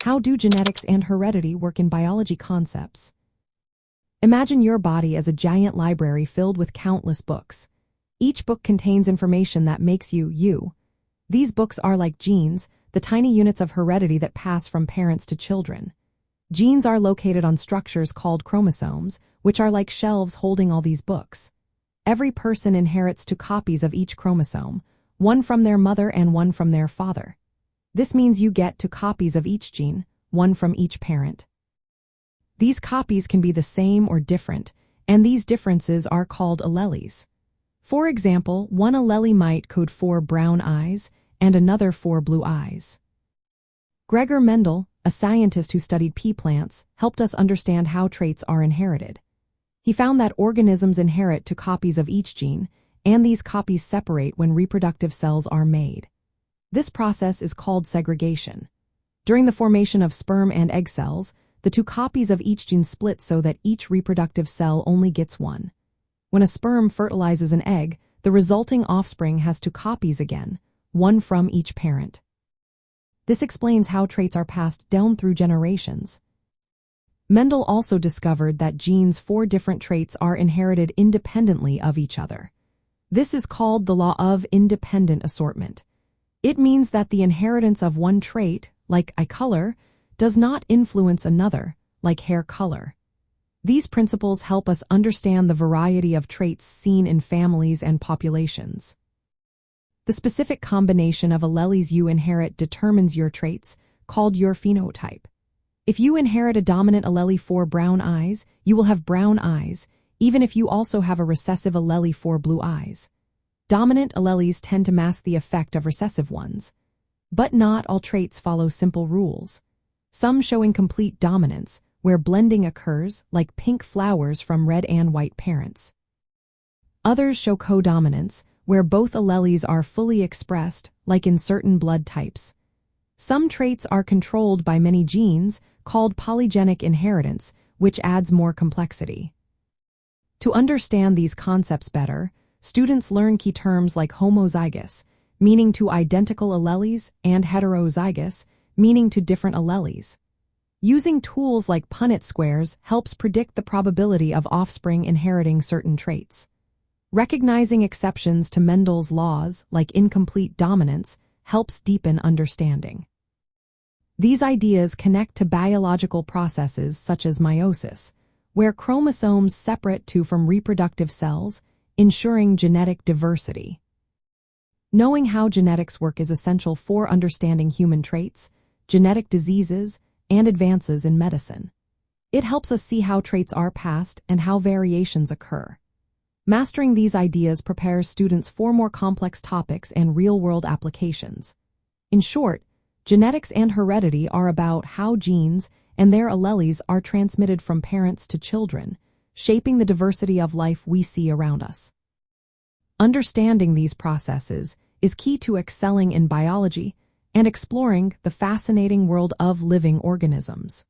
How do genetics and heredity work in biology concepts? Imagine your body as a giant library filled with countless books. Each book contains information that makes you, you. These books are like genes, the tiny units of heredity that pass from parents to children. Genes are located on structures called chromosomes, which are like shelves holding all these books. Every person inherits 2 copies of each chromosome, one from their mother and one from their father. This means you get 2 copies of each gene, one from each parent. These copies can be the same or different, and these differences are called alleles. For example, one allele might code for brown eyes and another for blue eyes. Gregor Mendel, a scientist who studied pea plants, helped us understand how traits are inherited. He found that organisms inherit 2 copies of each gene, and these copies separate when reproductive cells are made. This process is called segregation. During the formation of sperm and egg cells, the 2 copies of each gene split so that each reproductive cell only gets one. When a sperm fertilizes an egg, the resulting offspring has 2 copies again, one from each parent. This explains how traits are passed down through generations. Mendel also discovered that genes for different traits are inherited independently of each other. This is called the law of independent assortment. It means that the inheritance of one trait, like eye color, does not influence another, like hair color. These principles help us understand the variety of traits seen in families and populations. The specific combination of alleles you inherit determines your traits, called your phenotype. If you inherit a dominant allele for brown eyes, you will have brown eyes, even if you also have a recessive allele for blue eyes. Dominant alleles tend to mask the effect of recessive ones. But not all traits follow simple rules. Some show incomplete dominance, where blending occurs, like pink flowers from red and white parents. Others show codominance, where both alleles are fully expressed, like in certain blood types. Some traits are controlled by many genes, called polygenic inheritance, which adds more complexity. To understand these concepts better, students learn key terms like homozygous, meaning 2 identical alleles, and heterozygous, meaning 2 different alleles. Using tools like Punnett squares helps predict the probability of offspring inheriting certain traits. Recognizing exceptions to Mendel's laws, like incomplete dominance, helps deepen understanding. These ideas connect to biological processes such as meiosis, where chromosomes separate 2 from reproductive cells, ensuring genetic diversity. Knowing how genetics work is essential for understanding human traits, genetic diseases, and advances in medicine. It helps us see how traits are passed and how variations occur. Mastering these ideas prepares students for more complex topics and real-world applications. In short, genetics and heredity are about how genes and their alleles are transmitted from parents to children, shaping the diversity of life we see around us. Understanding these processes is key to excelling in biology and exploring the fascinating world of living organisms.